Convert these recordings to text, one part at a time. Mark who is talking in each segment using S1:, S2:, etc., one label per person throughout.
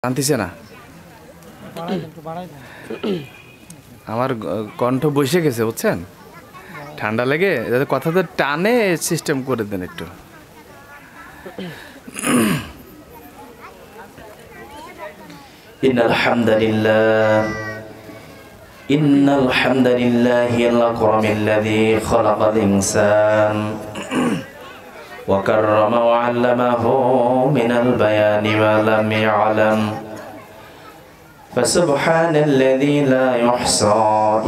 S1: আনতিছে না আমার কণ্ঠ বসে গেছে বুঝছেন ঠান্ডা লেগে যাতে কথাটা টানে সিস্টেম করে দেন একটু
S2: ইন্নাল হামদালিল্লাহি আল-আকরামিল্লাযী খালাকাল ইনসান ওয়া কাররামা ওয়া 'আল্লামাহু মিনাল বায়ানি মা লাম ইয়া'লাম ফাসুবহানাল্লাযী লা ইহসা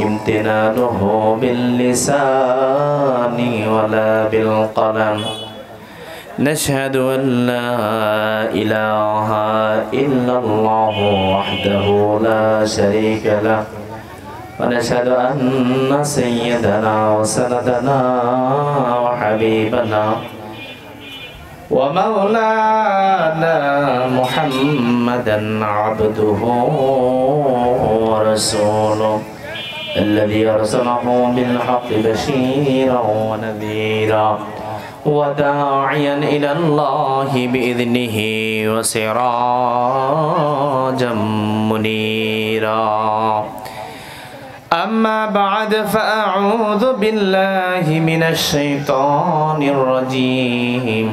S2: ইমতিনানুহু বিল লিসানি ওয়া লা বিল কলম نشهد أن لا إله إلا الله وحده لا شريك له ونشهد أن سيدنا وسندنا وحبيبنا ومولانا محمدا عبده ورسوله الذي أرسله بالحق بشيرا ونذيرا وداعيا إلى الله بإذنه وسراجا منيرا أما بعد فأعوذ بالله من الشيطان الرجيم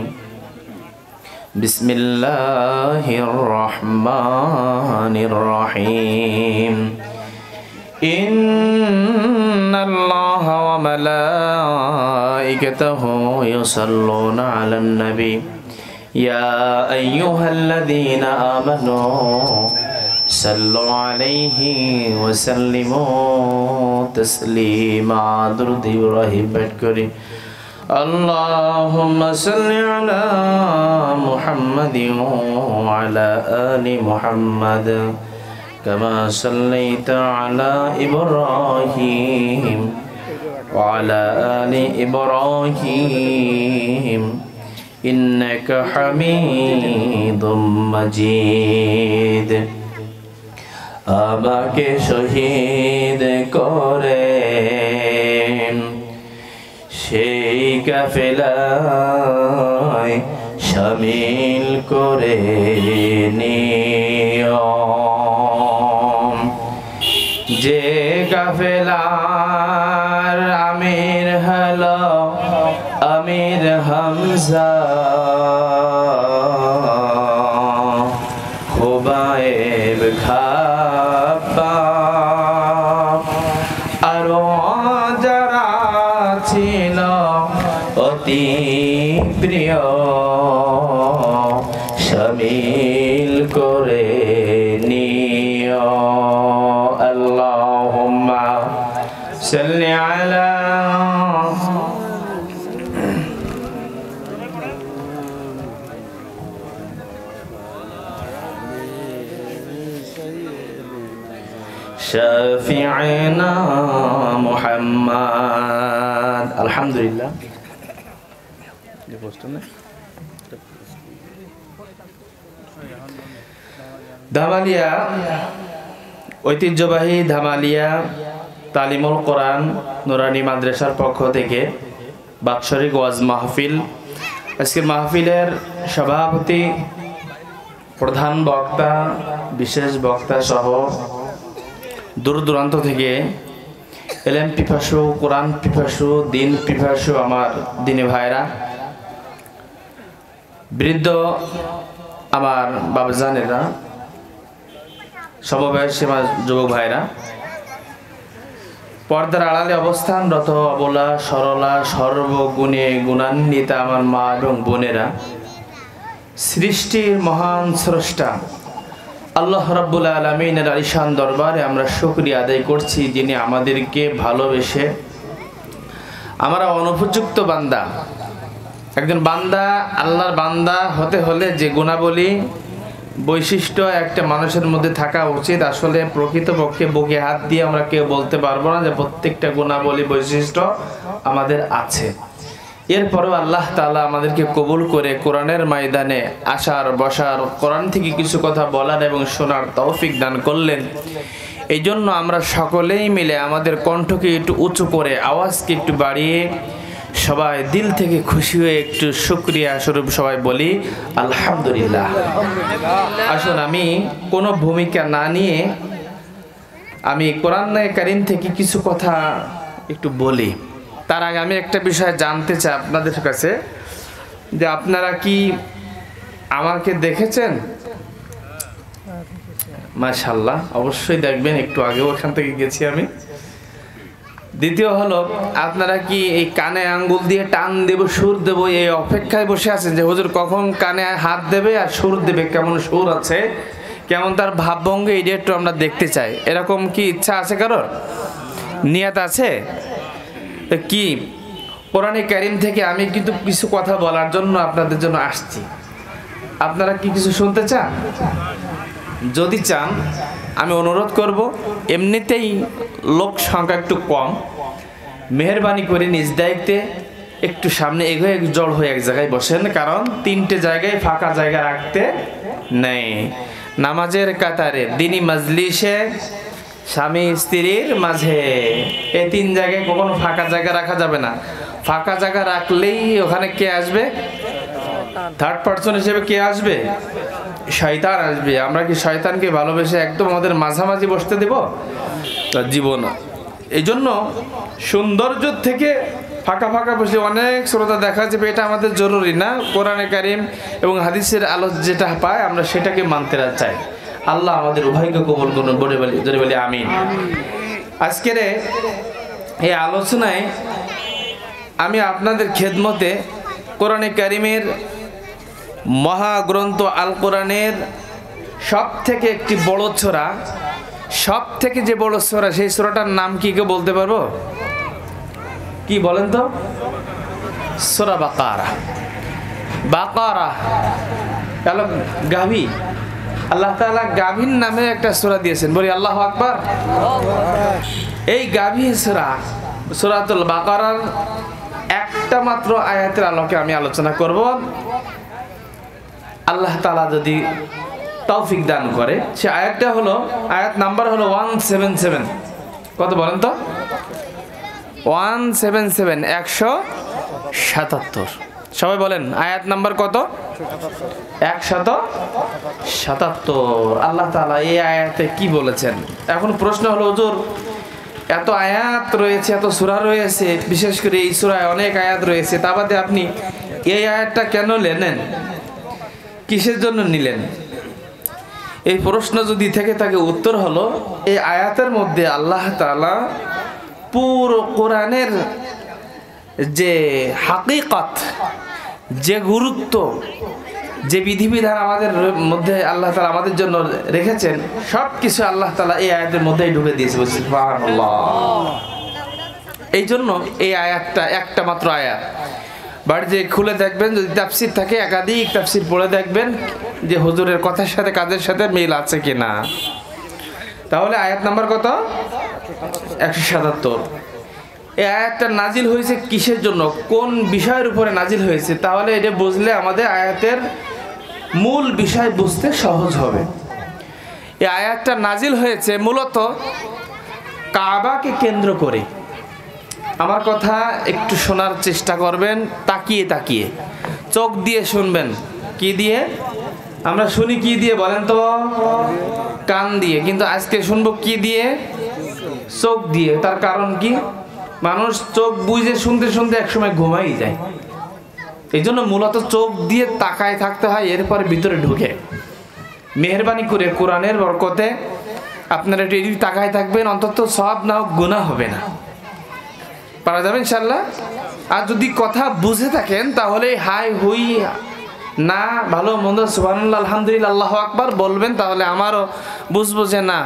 S2: بسم الله الرحمن الرحيم إن الله وملائكته يصلون على النبي يا أيها الذين آمنوا صلوا عليه وسلموا تسليما درود إبراهيم بكري اللهم صل على محمد وعلى آل محمد كما صليت على إبراهيم وعلى آل إبراهيم إنك حميد مجيد আমাকে শহীদ করেন সেই কাফেলায় শামিল করে নিও যে কাফেলার আমির হলো আমির হামজা খুবাইব খাব্বাব আরো যারা ছিল অতি প্রিয় শামিল করে নিও আল্লাহুম্মা সাল্লি আলা শাফি'না মুহাম্মদ আলহামদুলিল্লাহ যে পোস্টার না ধামালিয়া ঐতিহ্যবাহী ধামালিয়া তালিমুল কোরআন নুরানি মাদ্রাসার পক্ষ থেকে বাৎসরিক ওয়াজ মাহফিল আজকের মাহফিলের সভাপতি প্রধান বক্তা বিশেষ বক্তা সহ দূর দূরান্ত থেকে এলএম পিপাসু কোরআন পিপাসু দিন পিপাসু আমার দিনী ভাইরা বৃদ্ধ আমার বাবাজানেরা সমবয়সী আমার যুবক ভাইরা পর্দার আড়ালে অবস্থানরত অবলা সরলা সর্বগুণে গুণান্বিতা আমার মা এবং বোনেরা সৃষ্টির মহান স্রষ্টা আল্লাহ রাব্বুল আলামিনের আলিশান দরবারে আমরা শুকরিয়া আদায় করছি যিনি আমাদেরকে ভালোবেসে আমরা অনুপযুক্ত বান্দা একজন বান্দা আল্লাহর বান্দা হতে হলে যে গুণাবলী বৈশিষ্ট্য একটা মানুষের মধ্যে থাকা উচিত আসলে প্রকৃতপক্ষে বুকে হাত দিয়ে আমরা কেউ বলতে পারবো না যে প্রত্যেকটা গুণাবলী বৈশিষ্ট্য আমাদের আছে এরপরেও আল্লাহ তাআলা আমাদেরকে কবুল করে কোরআনের ময়দানে আসার বসার কোরআন থেকে কিছু কথা বলার এবং শোনার তৌফিক দান করলেন এই জন্য আমরা সকলেই মিলে আমাদের কণ্ঠকে একটু উঁচু করে আওয়াজকে একটু বাড়িয়ে সবাই দিল থেকে খুশি হয়ে একটু শুকরিয়া স্বরূপ সবাই বলি আলহামদুলিল্লাহ। আসুন, আমি কোনো ভূমিকা না নিয়ে আমি কোরআনে কারীম থেকে কিছু কথা একটু বলি। তার আগে আমি একটা বিষয় জানতে চাই আপনাদের কাছে, যে আপনারা কি আমাকে দেখেছেন? মাশাআল্লাহ, অবশ্যই দেখবেন, একটু আগেও ওখান থেকে গেছি আমি। দ্বিতীয় হলো, আপনারা কি এই কানে আঙ্গুল দিয়ে টান দেব, সুর দেব, এই অপেক্ষায় বসে আছেন যে হুজুর কখন কানে হাত দেবে আর সুর দেবে, কেমন সুর আছে, কেমন তার ভাবভঙ্গি, এটা একটু আমরা দেখতে চাই। এরকম কি ইচ্ছা আছে কারোর? নিয়ত আছে? কি কোরআনে কারীম থেকে আমি কিন্তু কিছু কথা বলার জন্য আপনাদের জন্য আসছি। আপনারা কি কিছু শুনতে চান? যদি চান আমি অনুরোধ করব, এমনিতেই লোক সংখ্যা একটু কম, মেহেরবানি করে নিজ দায়িত্বে একটু সামনে এগোয়ে জড় হয়ে এক জায়গায় বসেন, কারণ 3টে জায়গায় ফাঁকা জায়গা রাখতে নেই। নামাজের কাতারে, দিনী মাজলিসে, স্বামী স্ত্রীর মাঝে, এই 3 জায়গায় কখনো ফাঁকা জায়গা রাখা যাবে না। ফাঁকা জায়গা রাখলেই ওখানে কে আসবে? থার্ড পারসন হিসেবে কে আসবে? শয়তান আসবে। আমরা কি শয়তানকে ভালোবেসে একদম আমাদের মাঝামাঝি বসতে দেব? তা জীবন। এই জন্য সৌন্দর্য থেকে ফাঁকা ফাঁকা বসে অনেক শ্রোতা দেখা যাবে, এটা আমাদের জরুরি না। কোরআনে কারীম এবং হাদিসের আলো যেটা পায় আমরা সেটাকে মানতে চাই। আল্লাহ আমাদের উভয়কে কবুল করুন, জোরে বলি আমিন। আজকের এই আলোচনায় আমি আপনাদের খেদমতে কোরআনে কারীমের মহাগ্রন্থ আল কোরআনের সব থেকে একটি বড় সূরা, সব থেকে যে বড় সূরা, সেই সূরাটার নাম কি কেউ বলতে পারবো? কি বলেন তো? সূরা বাকারা। বাকারা কালো গাভী। আল্লাহ তাআলা গাভীর নামে একটা সূরা দিয়েছেন, বলি আল্লাহু আকবার। এই গাভী সূরা, সূরাতুল বাকারার একটা মাত্র আয়াতের আলোকে আমি আলোচনা করব। আল্লাহ তাআলা যদি তৌফিক দান করে, সে আয়াতটা হলো, আয়াত নাম্বার হলো 177। কত বলেন তো? 177, 177। সবাই বলেন আয়াত নাম্বার কত? 177। আল্লাহ তাআলা এই আয়াতে কি বলেছেন? এখন প্রশ্ন হলো, হুজুর এত আয়াত রয়েছে, এত সূরা রয়েছে, বিশেষ করে এই সূরায় অনেক আয়াত রয়েছে, তা বাদে আপনি এই আয়াতটা কেন নেন? কিসের জন্য নিলেন? এই প্রশ্ন যদি থেকে থাকে, উত্তর হলো, এই আয়াতের মধ্যে আল্লাহ তাআলা পুরো কোরআনের যে হাকিকত, যে গুরুত্ব, যে বিধিবিধান আমাদের মধ্যে আল্লাহ তাআলা আমাদের জন্য রেখেছেন, সব কিছু আল্লাহ তাআলা এই আয়াতের মধ্যেই ঢুকে দিয়েছে। সুবহানাল্লাহ। এই জন্য এই আয়াতটা একটা মাত্র আয়াত। বাড়িতে খুলে দেখবেন, যদি তাফসীর থাকে একাধিক তাফসীর পড়ে দেখবেন যে হুজুরের কথার সাথে কাজের সাথে মিল আছে কিনা। তাহলে আয়াত নাম্বার কত? 177। এই আয়াতটা নাজিল হয়েছে কিসের জন্য, কোন বিষয়ের উপরে নাজিল হয়েছে, তাহলে এটা বুঝলে আমাদের আয়াতের মূল বিষয় বুঝতে সহজ হবে। এই আয়াতটা নাজিল হয়েছে মূলত কাবাকে কেন্দ্র করে। আমার কথা একটু শোনার চেষ্টা করবেন, তাকিয়ে তাকিয়ে, চোখ দিয়ে শুনবেন। কি দিয়ে আমরা শুনি? কি দিয়ে বলেন তো? কান দিয়ে। কিন্তু আজকে শুনবো কি দিয়ে? চোখ দিয়ে। তার কারণ কি? মানুষ চোখ বুঝে শুনতে শুনতে একসময় ঘুমাই যায়। এই জন্য মূলত চোখ দিয়ে তাকায় থাকতে হয়, এরপরে ভিতরে ঢুকে। মেহেরবানি করে কোরআনের বরকতে আপনারা একটু এদিকে তাকায় থাকবেন, অন্তত সওয়াব না হোক গুনাহ হবে না। পারা যাবে ইনশাআল্লাহ। আর যদি কথা বুঝে থাকেন তাহলে হাই হুই না, ভালো মন্দ, সুবহানাল্লাহ, আলহামদুলিল্লাহ, আল্লাহু আকবার বলবেন, তাহলে আমারও বুঝবো যে না,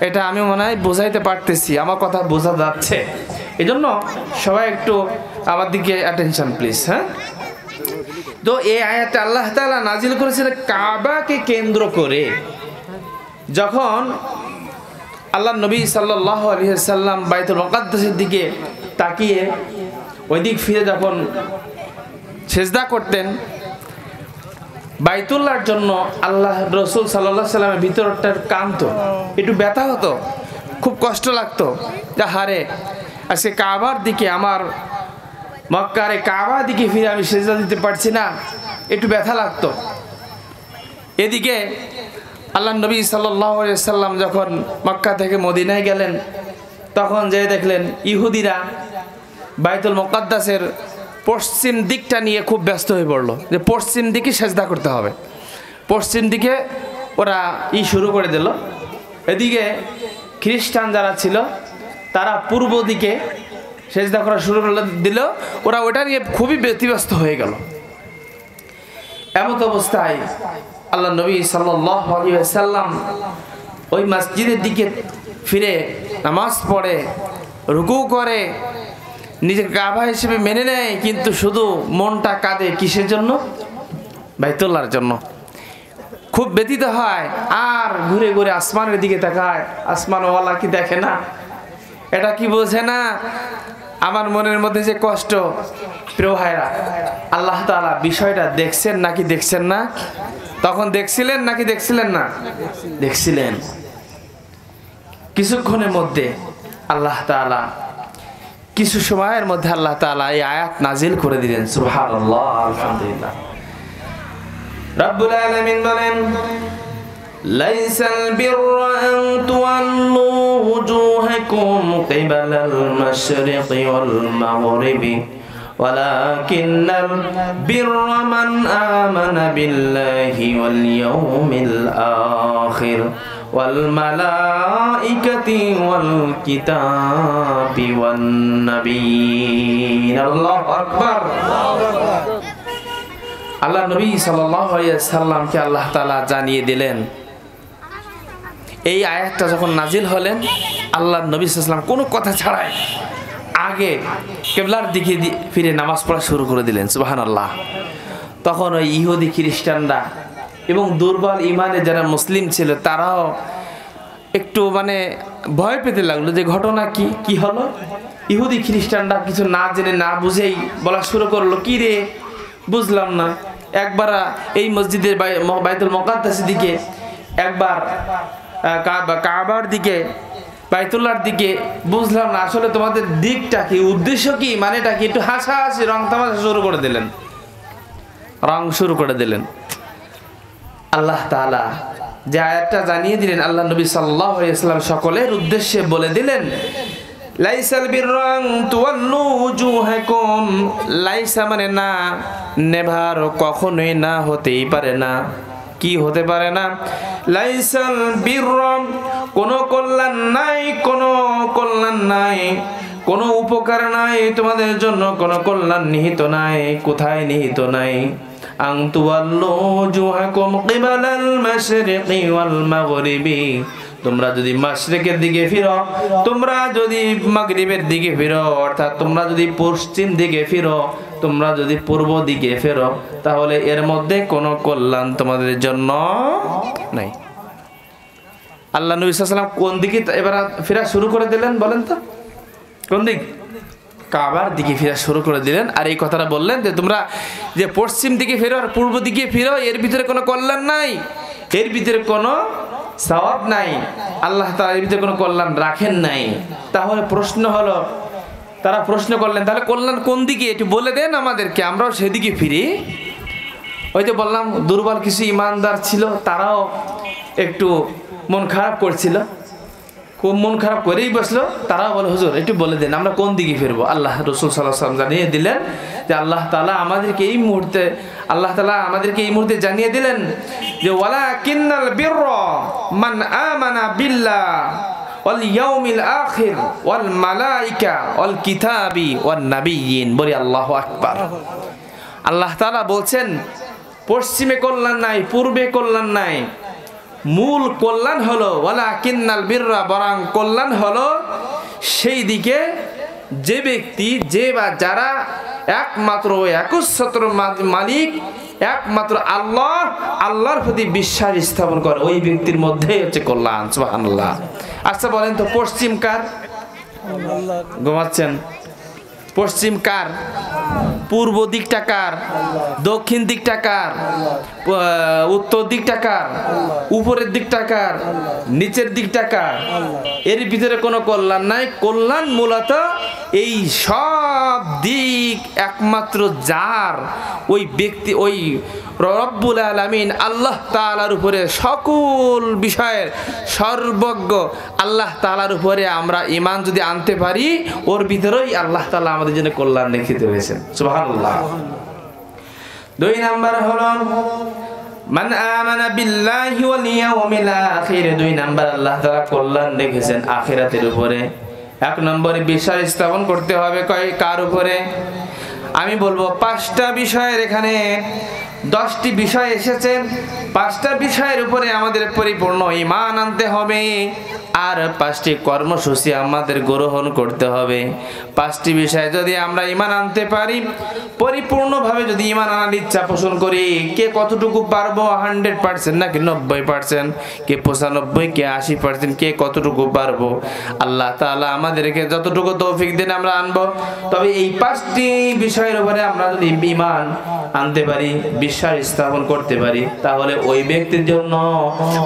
S2: এটা আমি মনে হয় বোঝাইতে পারতেছি, আমার কথা বোঝা যাচ্ছে। এই জন্য সবাই একটু আমার দিকে অ্যাটেনশন প্লিজ। হ্যাঁ, তো এই আয়াতটা আল্লাহ তাআলা নাজিল করেছিলেন কাবাকে কেন্দ্র করে। যখন আল্লাহ নবী সাল্লাল্লাহু আলাইহি ওয়াসাল্লাম বাইতুল মুকাদ্দাসের দিকে তাকিয়ে ওই দিক ফিরে যখন সেজদা করতেন, বাইতুল্লাহর জন্য আল্লাহ রসুল সাল্লাল্লাহু আলাইহি ওয়াসাল্লামের ভিতরটার কাঁপতো, একটু ব্যথা হতো, খুব কষ্ট লাগতো, যে হারে আজকে কাবার দিকে আমার মক্কার কাবা দিকে ফিরে আমি সেজদা দিতে পারছি না, একটু ব্যথা লাগতো। এদিকে আল্লাহ নবী সাল্লাল্লাহু আলাইহি সাল্লাম যখন মক্কা থেকে মদিনায় গেলেন, তখন যে দেখলেন ইহুদিরা বাইতুল মুকাদ্দাসের পশ্চিম দিকটা নিয়ে খুব ব্যস্ত হয়ে পড়লো, যে পশ্চিম দিকে সেজদা করতে হবে। পশ্চিম দিকে ওরা শুরু করে দিল। এদিকে খ্রিস্টান যারা ছিল তারা পূর্ব দিকে সেজদা করা শুরু করে দিল। ওরা ওটা নিয়ে খুবই ব্যতিব্যস্ত হয়ে গেল। এমত অবস্থায় আল্লাহ নবী সাল্লাল্লাহু আলাইহি ওয়াসাল্লাম ওই মসজিদের দিকে ফিরে নামাজ পড়ে, রুকু করে, নিজের কাবা হিসেবে মেনে নেয়, কিন্তু শুধু মনটা কাঁদে কিসের জন্য? বাইতুল্লাহর জন্য। খুব ব্যথিত হয়, আর ঘুরে ঘুরে আসমানের দিকে তাকায়। আসমানওয়ালা কি দেখে না? এটা কি বোঝে না আমার মনের মধ্যে যে কষ্ট? প্রিয় ভাইরা, আল্লাহ তাআলা বিষয়টা দেখছেন নাকি দেখছেন না? তখন দেখছিলেন নাকি দেখছিলেন না? দেখছিলেন। কিছুক্ষণের মধ্যে আল্লাহ তাআলা, কিছু সময়ের মধ্যে আল্লাহ তাআলা এই আয়াত নাজিল করে দিলেন। সুবহানাল্লাহ, আলহামদুলিল্লাহ। রব্বুল আলামিন বলেন, লাইসাল বিররা আন তুওয়াল্লু ওয়ুজুহাকুম কিবালাল মাশরিকি ওয়াল মাগরিবি ওয়ালাকিন্নাল বিররা মান আমানা বিল্লাহি ওয়াল ইয়াউমিল আখির ওয়াল মালাইকাতি ওয়াল কিতাবি ওয়ান নাবিয়্যিন। আল্লাহু আকবার। আল্লাহ নবী সাল্লাল্লাহু আলাইহি সাল্লামকে আল্লাহ তাআলা জানিয়ে দিলেন। এই আয়াতটা যখন নাজিল হলেন, আল্লাহ নবী সাল্লাল্লাহু আলাইহি সাল্লাম কোনো কথা ছাড়াই আগে কিবলার দিকে ফিরে নামাজ পড়া শুরু করে দিলেন। সুবহানাল্লাহ। তখন ওই ইহুদি খ্রিস্টানরা এবং দুর্বল ইমানে যারা মুসলিম ছিল তারাও একটু ভয় পেতে লাগলো, যে ঘটনা কি হলো। ইহুদি খ্রিস্টানরা কিছু না জেনে না বুঝেই বলা শুরু করলো, কি রে বুঝলাম না। একবার এই মসজিদের বাইতুল মুকাদ্দাসের দিকে, একবার কাবার দিকে, বাইতুল্লাহর দিকে, বুঝলাম না আসলে তোমাদের দিকটা কি, উদ্দেশ্য কি, মানেটা কি। একটু হাসাহাসি, রং তামাশা শুরু করে দিলেন। আল্লাহ তাআলা যে আয়াতটা জানিয়ে দিলেন, আল্লাহ নবী সাল্লাল্লাহু আলাইহি ওয়াসাল্লাম সকলের উদ্দেশ্যে বলে দিলেন, লাইসাল বিররা আন তুওয়াল্লু ওয়ুজুহাকুম। লাইসা মানে না, নেভার, কখনোই না, হতেই পারে না। কি হতে পারে না? লাইসাল বিররা, কোনো কল্যাণ নাই, কোনো কল্যাণ নাই, কোনো উপকার নাই তোমাদের জন্য, কোনো কল্যাণ নিহিত নাই। কোথায় নিহিত নাই? আন তুওয়াল্লু ওয়ুজুহাকুম কিবালাল মাশরিকি ওয়াল মাগরিবি। তোমরা যদি মাশরিকের দিকে ফিরো, তোমরা যদি মাগরিবের দিকে ফিরো, অর্থাৎ তোমরা যদি পশ্চিম দিকে ফিরো, তোমরা যদি পূর্ব দিকে ফেরো, তাহলে এর মধ্যে কোনো কল্যাণ তোমাদের জন্য নাই। আল্লাহ নবী সাল্লাল্লাহু আলাইহি ওয়াসাল্লাম কোন দিকে এবার ফেরা শুরু করে দিলেন বলেন তো? কোন দিক? কাবার দিকে ফেরা শুরু করে দিলেন। আর এই কথাটা বললেন যে তোমরা যে পশ্চিম দিকে ফেরো আর পূর্ব দিকে ফিরো, এর ভিতরে কোনো কল্যাণ নাই, এর ভিতরে কোনো সওয়াব নাই, আল্লাহ তাআলা এর ভিতরে কোনো কল্যাণ রাখেন নাই। তাহলে প্রশ্ন হলো, তারা প্রশ্ন করলেন, তাহলে কল্যাণ কোন দিকে একটু বলে দেন আমাদেরকে, আমরাও সেদিকে ফিরি। ওই যে বললাম, দুর্বল কিছু ইমানদার ছিল, তারাও একটু মন খারাপ করছিল, খুব মন খারাপ করেই বসলো। তারাও বলে, হুজুর একটু বলে দেন আমরা কোন দিকে ফিরবো। আল্লাহ রাসূল সাল্লাল্লাহু আলাইহি ওয়াসাল্লাম জানিয়ে দিলেন যে আল্লাহ তাআলা আমাদেরকে এই মুহূর্তে জানিয়ে দিলেন যে ওয়ালাকিন্নাল বিররা মান আমানা বিল্লাহ ওয়াল ইয়াউমিল আখির ওয়াল মালাইকা ওয়াল কিতাবি ওয়ান নাবিয়্যিন। বলি আল্লাহু আকবার। আল্লাহ তাআলা বলছেন, পশ্চিমে কল্যাণ নাই, পূর্বে কল্যাণ নাই, মূল কল্যাণ হলো ওয়ালাকিন্নাল বিররা, বরং কল্যাণ হলো সেই দিকে যে ব্যক্তি, যে বা যারা একমাত্র একচ্ছত্র মালিক, একমাত্র আল্লাহর প্রতি বিশ্বাস স্থাপন করে, ওই ব্যক্তির মধ্যেই হচ্ছে কল্যাণ। সুবহানাল্লাহ। আচ্ছা বলেন তো, পশ্চিম কার? ঘুমাচ্ছেন? পশ্চিম কার? পূর্ব দিকটা কার, দক্ষিণ দিকটা কার, উত্তর দিকটা কার, উপরের দিকটা কার, নিচের দিকটা কার, এর ভিতরে কোনো কল্যাণ নাই। কল্যাণ মূলত এই সব দিক একমাত্র যার, ওই ব্যক্তি, ওই রব্বুল আলামিন আল্লাহ তাআলার উপরে সকল বিষয়ের সর্বজ্ঞ আল্লাহ তাআলার উপরে আমরা ঈমান যদি আনতে পারি, ওর ভিতরেই আল্লাহ তাআলা আমাদের জন্য কল্যাণ লিখিত হয়েছেন। সুবহানাল্লাহ। 2 নাম্বার হলো মান আমানা বিল্লাহি ওয়াল ইয়াউমিল আখির। 2 নাম্বার আল্লাহ তাআলা কল্যাণ লিখেছেন আখিরাতের উপরে। 1 নম্বরে বিশ্বাস স্থাপন করতে হবে কার উপরে? আমি বলবো 5টা বিষয়ের, এখানে 10টি বিষয় এসেছে। 5টা বিষয়ের উপরে আমাদের পরিপূর্ণ ঈমান আনতে হবে, আর 5টি কর্মসূচি আমাদের গ্রহণ করতে হবে। 5টি বিষয়ে যদি আমরা ঈমান আনতে পারি, পরিপূর্ণভাবে যদি ঈমান আনার ইচ্ছা পোষণ করি, কে কতটুকু পারবো, 100% নাকি 90%, কে 95, কে 80%, কে কতটুকু পারবো, আল্লাহ তাআলা আমাদেরকে যতটুকু তৌফিক দেন আমরা আনবো। তবে এই 5টি বিষয়ের উপরে আমরা যদি ঈমান আনতে পারি, বিশ্বাস স্থাপন করতে পারি, তাহলে ওই ব্যক্তির জন্য,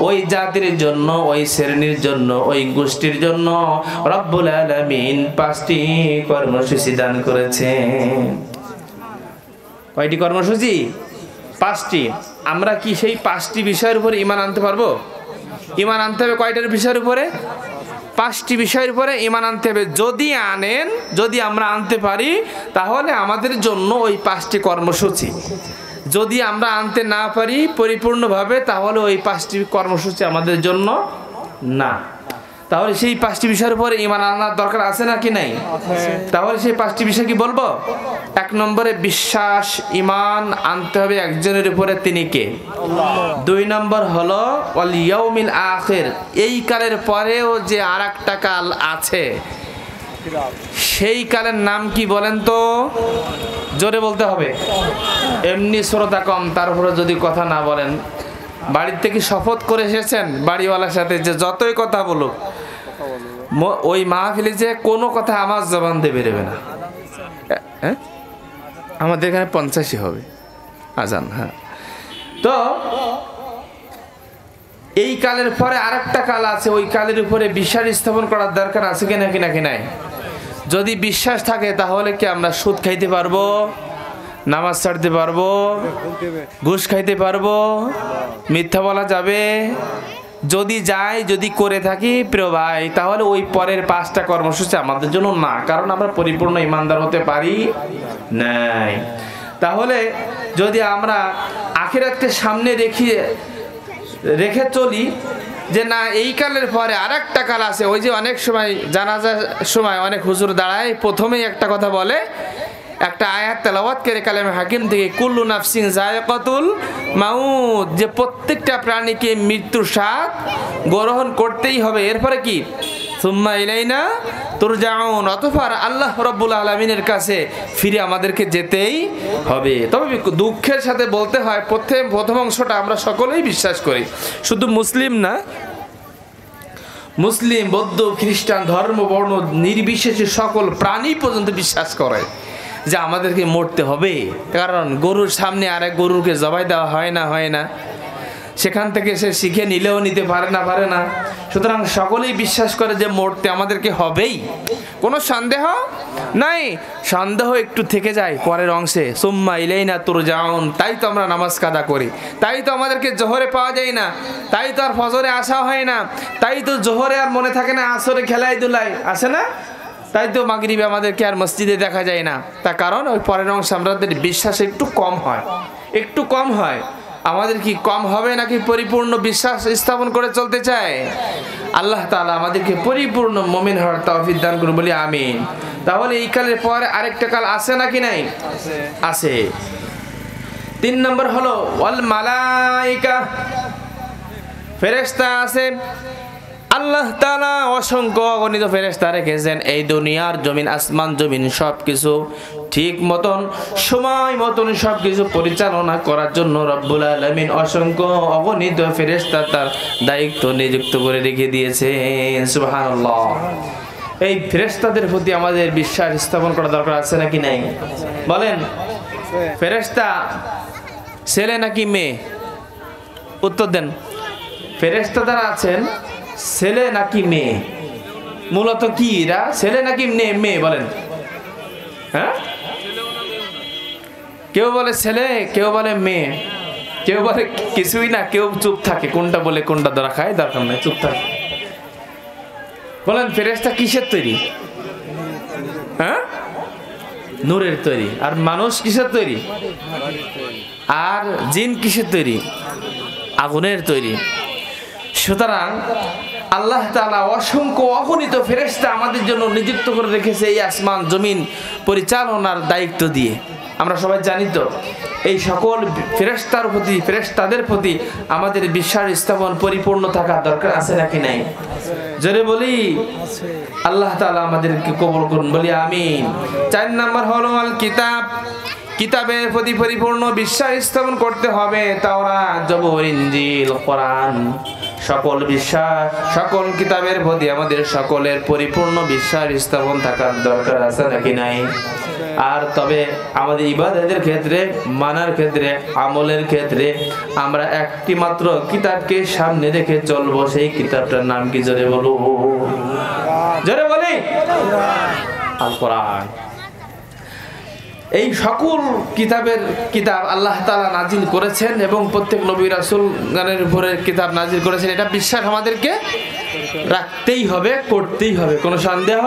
S2: ওই জাতির জন্য, ওই শ্রেণীর জন্য, ওই গোষ্ঠীর জন্য রব্বুল আলামিন 5টি কর্মসূচি দান করেছেন। কয়টি কর্মসূচি? 5টি। আমরা কি সেই 5টি বিষয়ের উপরে ঈমান আনতে পারবো? ঈমান আনতে হবে কয়টার বিষয়ের উপরে? 5টি বিষয়ের উপরে ঈমান আনতে হবে। যদি আমরা আনতে পারি, তাহলে আমাদের জন্য ওই 5টি কর্মসূচি। যদি আমরা আনতে না পারি পরিপূর্ণভাবে, তাহলে ওই 5টি কর্মসূচি আমাদের জন্য না। তাহলে সেই 5টি বিষয়ের উপরে ঈমান আনার দরকার আছে নাকি নাই? তাহলে সেই 5টি বিষয় কি বলবো? 1 নম্বরে বিশ্বাস, ঈমান আনতে হবে একজনের উপরে, তিনি কে? 2 নম্বর হলো ওয়াল ইয়াউমিল আখির, এই কালের পরেও যে আরেকটা কাল আছে, সেই কালের নাম কি বলেন তো? জোরে বলতে হবে, এমনি শ্রোতা কম, তারপরে যদি কথা না বলেন। বাড়ির থেকে শপথ করে এসেছেন বাড়িওয়ালার সাথে যে যতই কথা বলুক, ওই মাহফিলে যে কোনো কথা আমার জবান দিয়ে বেরোবে না। হ্যাঁ, আমাদের এখানে 85 হবে আজান। হ্যাঁ, তো এই কালের পরে আরেকটা কাল আছে, ওই কালের উপরে বিশ্বাস স্থাপন করার দরকার আছে কি নাকি নাই? যদি বিশ্বাস থাকে, তাহলে কি আমরা সুদ খাইতে পারবো, নামাজ ছাড়তে পারবো, ঘুষ খাইতে পারবো, মিথ্যা বলা যাবে? যদি করে থাকি প্রিয় ভাই, তাহলে ওই পরের 5টা কর্মসূচি আমাদের জন্য না, কারণ আমরা পরিপূর্ণ ইমানদার হতে পারি নাই। তাহলে যদি আমরা আখিরাতকে সামনে রেখে চলি, যে না এই কালের পরে আরেকটা কাল আছে, ওই যে অনেক সময় জানাজার সময় অনেক হুজুর দাঁড়ায়, প্রথমেই একটা কথা বলে, একটা আয়াত তেলাওয়াত করে কালামে হাকিম থেকে, কুল্লু নাফসিন যায়কাতুল মাউত, যে প্রত্যেকটা প্রাণীকে মৃত্যুর স্বাদ গ্রহণ করতেই হবে। এরপরে কি? সুম্মা ইলাইনা তুরজাউন, অতঃপর আল্লাহ রাব্বুল আলামিনের কাছে ফিরে আমাদেরকে যেতেই হবে। তবে দুঃখের সাথে বলতে হয়, প্রথম অংশটা আমরা সকলেই বিশ্বাস করি, শুধু মুসলিম না, মুসলিম, বৌদ্ধ, খ্রিস্টান, ধর্ম বর্ণ নির্বিশেষে সকল প্রাণী পর্যন্ত বিশ্বাস করে যে আমাদেরকে মরতে হবে। কারণ গরুর সামনে আরেক গরুকে জবাই দেওয়া হয় না, সেখান থেকে সে শিখে নিলেও নিতে পারে না। সুতরাং সকলেই বিশ্বাস করে যে মরতে আমাদেরকে হবেই, কোনো সন্দেহ নাই। সন্দেহ একটু থেকে যায় পরের অংশে, সুম্মা ইলাইনা তুরজাউন, তাই তো আমরা নামাজ কাদা করি, তাই তো আমাদেরকে জোহরে পাওয়া যায় না, তাই তো আর ফজরে আসা হয় না, তাই তো জোহরে আর মনে থাকে না, আসরে খেলাই দুলাই আসে না, তাই তো মাগরিবে আমাদেরকে আর মসজিদে দেখা যায় না। তার কারণ ওই পরের অংশে আমাদের বিশ্বাস একটু কম হয়। আমাদের কি কম হবে নাকি পরিপূর্ণ বিশ্বাস স্থাপন করে চলতে চায়? আল্লাহ তাআলা আমাদেরকে পরিপূর্ণ মুমিন হওয়ার তৌফিক দান করুন, বলি আমিন। তাহলে এই কালের পরে আরেকটা কাল আছে নাকি নাই? আছে। 3 নম্বর হলো ওয়াল মালাইকা, ফেরেশতা আছে। আল্লাহ তাআলা অসংখ্য অগণিত ফেরেশতা রেখেছেন এই দুনিয়ার জমিন, আসমান জমিন সবকিছু ঠিক মতন সময় মতন সবকিছু পরিচালনা করার জন্য রব্বুল আলামিন অসংখ্য অগণিত ফেরেশতা তার দায়িত্ব নিযুক্ত করে রেখে দিয়েছেন। সুবহানাল্লাহ। এই ফেরেশতাদের প্রতি আমাদের বিশ্বাস স্থাপন করা দরকার আছে নাকি নাই? বলেন। ফেরেশতা ছেলে নাকি মেয়ে? উত্তর দেন। ফেরেশতা যারা আছেন ছেলে নাকি মেয়ে? মূলত কি এরা, ছেলে নাকি মেয়ে বলেন? হ্যাঁ, কেউ বলে ছেলে, কেউ বলে মেয়ে, কেউ বলে কিছুই না, কেউ চুপ থাকে। কোনটা বলে কোনটা ধরা খায় দরকার নাই, চুপ থাকে। বলেন ফেরেশতা কিসের তৈরি? হ্যাঁ, নূরের তৈরি। আর মানুষ কিসের তৈরি? আর জিন কিসের তৈরি? আগুনের তৈরি। সুতরাং আল্লাহ তাআলা অসংখ্য অগণিত ফেরেশতা আমাদের জন্য নিযুক্ত করে রেখেছে এই আসমান জমিন পরিচালনার দায়িত্ব দিয়ে। আমরা সবাই জানি তো, এই সকল ফেরেশতার প্রতি, ফেরেশতাদের প্রতি আমাদের বিশ্বাস স্থাপন পরিপূর্ণ থাকা দরকার আছে নাকি নাই? জোরে বলি আল্লাহ তাআলা আমাদেরকে কবুল করুন, বলি আমিন। 4 নাম্বার হলো আল কিতাব। কিতাবের প্রতি পরিপূর্ণ বিশ্বাস স্থাপন করতে হবে। তাওরাত, জবুর, ইনজিল, কোরআন, সকল বিশ্বাস, সকল কিতাবের প্রতি আমাদের সকলের পরিপূর্ণ বিশ্বাস স্থাপন থাকার দরকার আছে নাকি নাই? আর তবে আমাদের ইবাদতের ক্ষেত্রে, মানার ক্ষেত্রে, আমলের ক্ষেত্রে আমরা একটি মাত্র কিতাবকে সামনে রেখে চলবো। সেই কিতাবটার নাম কি? জোরে বলো, জোরে বলি আল কোরআন। এই সকল কিতাব আল্লাহ তাআলা নাজিল করেছেন এবং প্রত্যেক নবী রাসূল গানের উপরে কিতাব নাজিল করেছেন। এটা বিশ্বাস আমাদেরকে রাখতেই হবে, করতেই হবে, কোনো সন্দেহ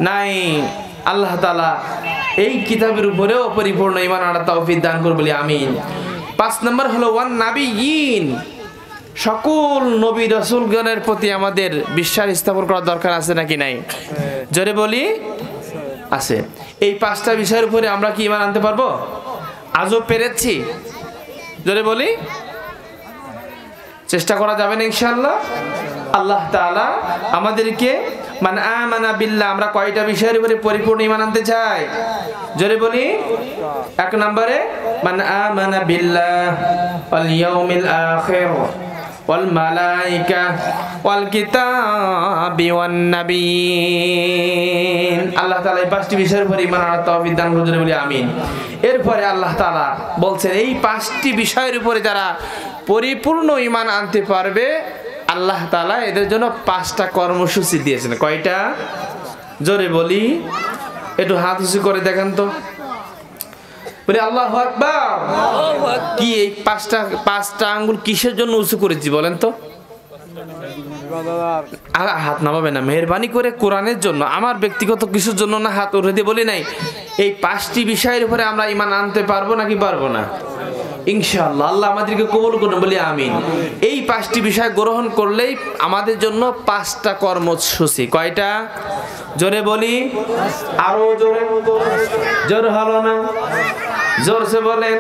S2: নাই। আল্লাহ তাআলা এই কিতাবের উপরেও পরিপূর্ণ ঈমান আনার তৌফিক দান করুন, বলি আমিন। 5 নম্বর হলো ওয়ান নাবিয়িন। সকল নবী রাসূল গণের প্রতি আমাদের বিশ্বাস স্থাপন করার দরকার আছে নাকি নাই? জোরে বলি আছে। এই 5টা বিষয়ের উপরে আমরা কি ঈমান আনতে পারবো? আজও পেরেছি? জোরে বলি চেষ্টা করা যাবে না ইনশাআল্লাহ। আল্লাহ তাআলা আমাদেরকে মান আমানা বিল্লাহ, আমরা কয়টা বিষয়ের উপরে পরিপূর্ণ ঈমান আনতে চাই? জোরে বলি 1 নম্বরে মান আমানা বিল্লাহ ওয়াল ইয়াউমিল আখির ওয়াল মালাইকা ওয়াল কিতাবি ওয়ান নাবিয়িন। আল্লাহ তাআলা এই 5টি বিষয়ের উপরে ঈমান আনার তৌফিক দান করুন, বলি আমিন। এরপরে আল্লাহ তাআলা বলছেন এই 5টি বিষয়ের উপরে যারা পরিপূর্ণ ঈমান আনতে পারবে আল্লাহ তাআলা এদের জন্য 5টা কর্মসূচি দিয়েছেন। কয়টা? জোরে বলি, একটু হাত উঁচু করে দেখেন তো, বলি আল্লাহু আকবার। কি এই 5টা আঙ্গুল কিসের জন্য উঁচু করেছি বলেন তো? হাত নামাবে না মেহেরবানি করে, কোরআনের জন্য। আমার ব্যক্তিগত কিছুর জন্য না, হাত উঠে দিয়ে বলি নাই। এই 5টি বিষয়ের উপরে আমরা ঈমান আনতে পারবো নাকি পারবো না? ইনশাআল্লাহ। আল্লাহ আমাদেরকে কবুল করুন, বলি আমিন। এই 5টি বিষয় গ্রহণ করলেই আমাদের জন্য 5টা কর্মসূচি। কয়টা? জোরে বলি, আরো জোরে। জোর হলো না, জোরসে বলেন।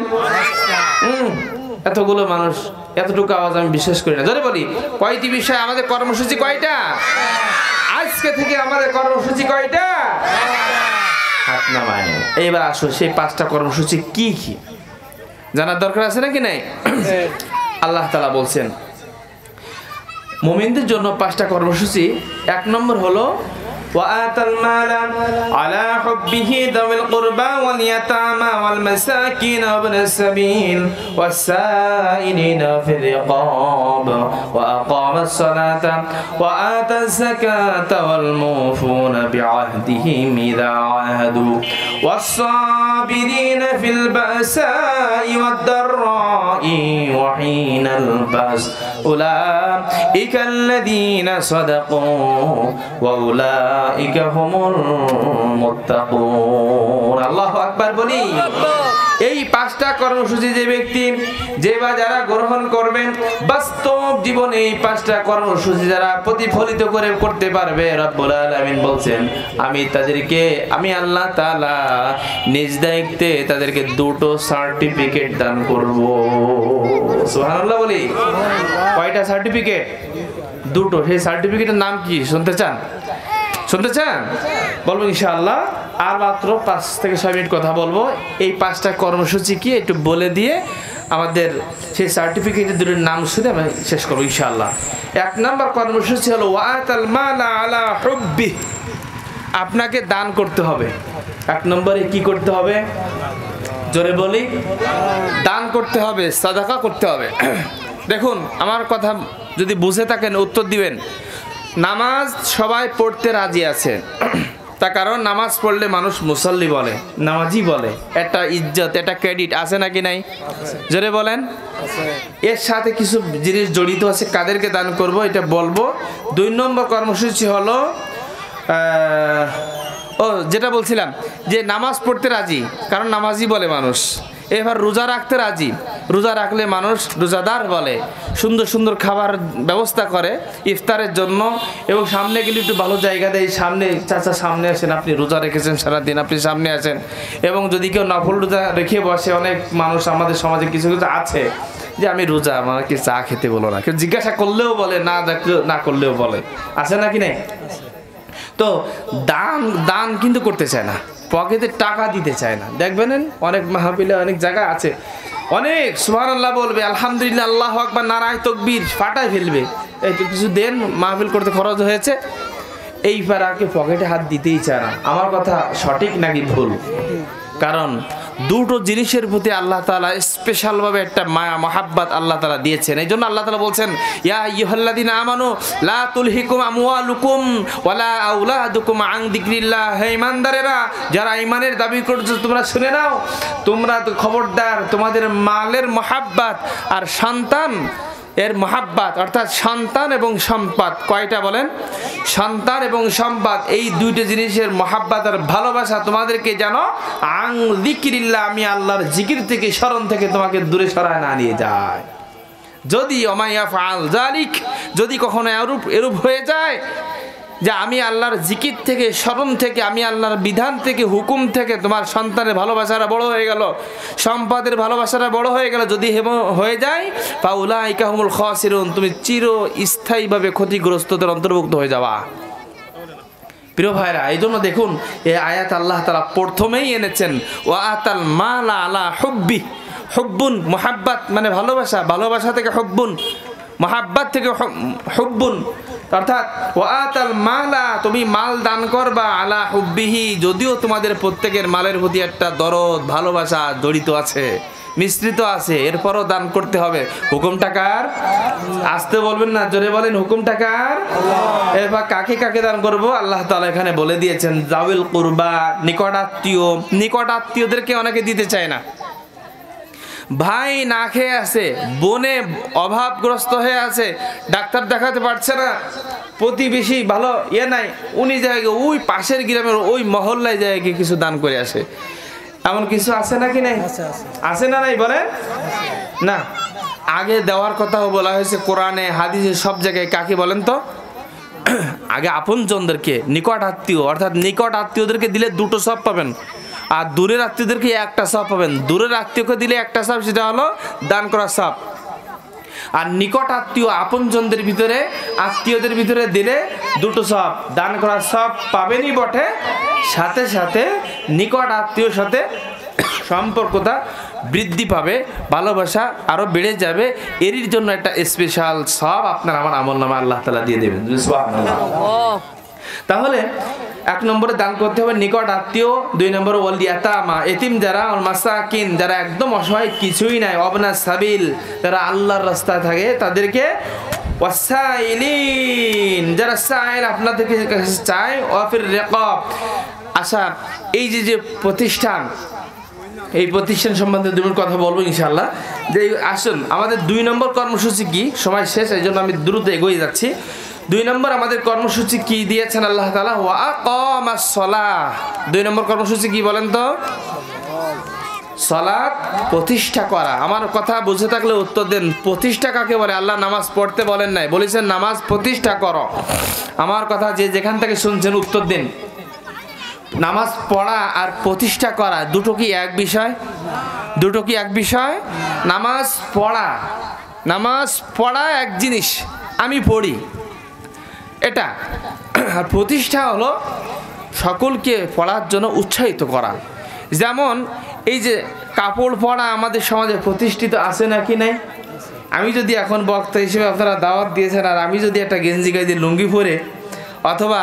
S2: এতগুলো মানুষ, এতটুকু আওয়াজ আমি বিশ্বাস করি না। জোরে বলি কয়টি বিষয় আমাদের কর্মসূচি? কয়টা? আজকে থেকে আমাদের কর্মসূচি কয়টা? হাত নামায়। এইবার আসো সেই 5টা কর্মসূচি কি কি জানার দরকার আছে নাকি নাই? আল্লাহ তাআলা বলছেন মুমিনদের জন্য 5টা কর্মসূচি। 1 নম্বর হলো وآتى المال على حبه ذوي القربى واليتامى والمساكين وابن السبيل والسائلين في الرقاب وأقام الصلاة وآتى الزكاة والموفون بعهدهم إذا عاهدوا والصابرين في البأساء والضراء وحين البأس أولئك الذين صدقوا وأولئك هم المتقون। আল্লাহু আকবার বলি। এই 5টা কর্মসূচি যে ব্যক্তি যে বা যারা গ্রহণ করবেন, বাস্তব জীবনে এই 5টা কর্মসূচি যারা প্রতিফলিত করে করতে পারবে, রব্বুল আলামিন বলছেন আমি আল্লাহ তাআলা নিজ দায়িত্বে তাদেরকে 2টো সার্টিফিকেট দান করব। সুবহানাল্লাহ বলি। কয়টা সার্টিফিকেট? 2টো। সেই সার্টিফিকেটের নাম কি শুনতে চান? শুনতে চান? বলবো ইনশাআল্লাহ। আর মাত্র 5 থেকে 6 মিনিট কথা বলবো। এই 5টা কর্মসূচি কি একটু বলে দিয়ে আমাদের সেই সার্টিফিকেটের 2টোর নাম শুনে আমি শেষ করবো ইনশাআল্লাহ। 1 নম্বর কর্মসূচি হলো ওয়াতাল মালা আলা হুব্বি। আপনাকে দান করতে হবে। 1 নম্বরে কি করতে হবে?
S1: জোরে বলি, দান করতে হবে, সাদাকা করতে হবে। দেখুন আমার কথা যদি বুঝে থাকেন উত্তর দিবেন। নামাজ সবাই পড়তে রাজি আছে, তার কারণ নামাজ পড়লে মানুষ মুসল্লি বলে, নামাজি বলে, একটা ইজ্জত, একটা ক্রেডিট আছে নাকি নাই? জোরে বলেন। এর সাথে কিছু জিনিস জড়িত আছে, কাদেরকে দান করব এটা বলবো। 2 নম্বর কর্মসূচি হলো যেটা বলছিলাম যে নামাজ পড়তে রাজি, কারণ নামাজি বলে মানুষ। এবার রোজা রাখতে রাজি, রোজা রাখলে মানুষ রোজাদার বলে। সুন্দর সুন্দর খাবার ব্যবস্থা করে ইফতারের জন্য, এবং সামনে গেলে একটু ভালো জায়গা দেয়, সামনে চাচা সামনে আসেন, আপনি রোজা রেখেছেন সারাদিন, আপনি সামনে আসেন। এবং যদি কেউ নফল রোজা রেখে বসে, অনেক মানুষ আমাদের সমাজে কিছু কিছু আছে যে আমি রোজা, আমাকে চা খেতে বলো না, কেউ জিজ্ঞাসা করলেও বলে, না করলেও বলে, আছে নাকি নেই? তো দান কিন্তু করতে চায় না, পকেটে টাকা দিতে চায় না। দেখবেন অনেক মাহফিলে অনেক জায়গা আছে, অনেক সুবহানাল্লাহ বলবে, আলহামদুলিল্লাহ, আল্লাহু আকবার, নারায়ে তাকবীর ফাটায় ফেলবে, এই তো কিছু দেন, মাহফিল করতে খরচ হয়েছে, এই পারাকে পকেটে হাত দিতেই চায় না। আমার কথা সঠিক নাকি ভুল? কারণ দুটো জিনিসের প্রতি আল্লাহ তাআলা স্পেশালভাবে একটা মায়া মহাব্বত আল্লাহ তাআলা দিয়েছেন। এই জন্য আল্লাহ তাআলা বলছেন, ইয়া আইয়ুহাল্লাযীনা আমানু লা তুলহিকুম আমওয়ালুকুম ওয়ালা আওলাদুকুম আন যিকরিল্লাহ। হে ঈমানদারেরা, যারা ঈমানের দাবি করছো তোমরা শুনে নাও, তোমরা তো খবরদার, তোমাদের মালের মহাব্বত আর সন্তান এর মহাব্বত, অর্থাৎ সন্তান এবং সম্পদ, কয়টা বলেন? সন্তান এবং সম্পদ, এই দুইটা জিনিসের মহাব্বত আর ভালোবাসা তোমাদেরকে যেন আং যিকরিল্লাহ, আমি আল্লাহর জিকির থেকে, স্মরণ থেকে তোমাকে দূরে সরায় না নিয়ে যায়। যদি ওমাইয়া ফাল জালিক, যদি কখনো এরূপ হয়ে যায় যে আমি আল্লাহর জিকির থেকে, স্মরণ থেকে, আমি আল্লাহর বিধান থেকে, হুকুম থেকে তোমার সন্তানের ভালোবাসাটা বড় হয়ে গেল, সম্পদের ভালোবাসাটা বড় হয়ে গেল, যদি হয়ে যায়, ফাউলাইকা হুমুল খাসিরুন, তুমি চিরস্থায়ীভাবে ক্ষতিগ্রস্তদের অন্তর্ভুক্ত হয়ে যাওয়া। প্রিয় ভাইরা, এই জন্য দেখুন এই আয়াত আল্লাহ তাআলা প্রথমেই এনেছেন, ওয়া আতাল মালা আলা হুব্বি, হুব্বুন মুহাব্বত মানে ভালোবাসা, ভালোবাসা থেকে হুব্বুন, মুহাব্বত থেকে হুব্বুন, অর্থাৎ ওয়াতাল মালা, তুমি মাল দান করবা, আলা হুব্বিহি, যদিও তোমাদের প্রত্যেকের মালের প্রতি একটা দরদ, ভালোবাসা জড়িত আছে, মিশ্রিত আছে, এরপরও দান করতে হবে। হুকুমটা কার? আসতে বলবেন না, জোরে বলেন, হুকুমটা কার? এবার কাকে কাকে দান করব আল্লাহ তাআলা এখানে বলে দিয়েছেন। যাওয়িল কুরবা, নিকটাত্মীয়, নিকটাত্মীয়দেরকে অনেকে দিতে চায় না। ভাই না খেয়ে আছে, বোনে অভাবগ্রস্ত হয়ে আছে, ডাক্তার দেখাতে পারছে না, প্রতিবেশী ভালো নাই, উনি জায়গায় ওই পাশের গ্রামের ওই মহল্লায় জায়গায় কিছু দান করে আসে, এমন কিছু আছে নাকি নাই? আছে না নাই বলেন না? আগে দেওয়ার কথাও বলা হয়েছে কোরআনে, হাদিসে, সব জায়গায়। কাকে বলেন তো? আগে আপনজনদেরকে, নিকট আত্মীয়, অর্থাৎ নিকট আত্মীয়দেরকে দিলে 2টো সব পাবেন, আর দূরের আত্মীয়দেরকে 1টা সব পাবেন। দূরের আত্মীয়কে দিলে 1টা সব, সেটা হলো দান করার সব। আর নিকট আত্মীয়, আপনজনদের ভিতরে, আত্মীয়দের ভিতরে দিলে 2টো সব, দান করার সব পাবেনই বটে, সাথে সাথে নিকট আত্মীয়র সাথে সম্পর্কটা বৃদ্ধি পাবে, ভালোবাসা আরো বেড়ে যাবে। এরই জন্য একটা স্পেশাল সব আপনার আমার আমলনামা আল্লাহ তাআলা দিয়ে দেবেন। সুবহানাল্লাহ। তাহলে 1 নম্বরে দান করতে হবে নিকট আত্মীয়, 2 নম্বরে ওয়াল ইয়াতামা, এতিম যারা, ওয়াল মাসাকিন, যারা একদম অসহায়, কিছুই নাই, ওয়াবনা সাবিল, যারা আল্লাহর রাস্তায় থাকে তাদেরকে, ওয়াসাইলিন, যারা সাইল আপনাদের কাছে চায়, ওয়াফির রিকাব। আচ্ছা, এই যে প্রতিষ্ঠান, এই প্রতিষ্ঠান সম্বন্ধে 2 মিনিট কথা বলবো ইনশাআল্লাহ। যে আসুন আমাদের 2 নম্বর কর্মসূচি কি, সময় শেষ, এই জন্য আমি দ্রুত এগিয়ে যাচ্ছি। 2 নম্বর আমাদের কর্মসূচি কি দিয়েছেন আল্লাহ তাআলা? ওয়া আকামাস সালাহ। 2 নম্বর কর্মসূচি কি বলেন তো? সালাত প্রতিষ্ঠা করা। আমার কথা বুঝে থাকলে উত্তর দেন, প্রতিষ্ঠা কাকে বলে? আল্লাহ নামাজ পড়তে বলেন নাই, বলেছেন নামাজ প্রতিষ্ঠা করো। আমার কথা যে যেখান থেকে শুনছেন উত্তর দিন। নামাজ পড়া আর প্রতিষ্ঠা করা দুটো কি এক বিষয়? দুটো কি এক বিষয়? নামাজ পড়া এক জিনিস, আমি পড়ি, এটা। আর প্রতিষ্ঠা হলো সকলকে পড়ার জন্য উৎসাহিত করা। যেমন এই যে কাপড় পরা আমাদের সমাজে প্রতিষ্ঠিত আছে নাকি নাই? আমি যদি এখন বক্তা হিসেবে, আপনারা দাওয়াত দিয়েছেন, আর আমি যদি একটা গেঞ্জি গায়ে দিয়ে লুঙ্গি পরে, অথবা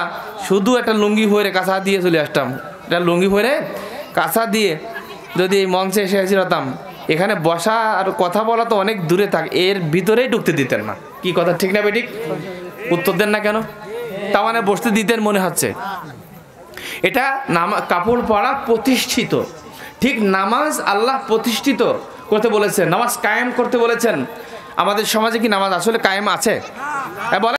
S1: শুধু একটা লুঙ্গি পরে কাঁচা দিয়ে চলে আসতাম, এটা লুঙ্গি পরে কাঁচা দিয়ে যদি এই মঞ্চে এসে হাজির হতাম, এখানে বসা আর কথা বলা তো অনেক দূরে থাক, এর ভিতরেই ঢুকতে দিতেন না। কি কথা ঠিক না বেঠিক? উত্তর দেন না কেন? তার মানে বসতে দিতেন মনে হচ্ছে। এটা কাপড় পরা প্রতিষ্ঠিত, ঠিক নামাজ আল্লাহ প্রতিষ্ঠিত করতে বলেছেন, নামাজ কায়েম করতে বলেছেন। আমাদের সমাজে কি নামাজ আসলে কায়েম আছে? বলে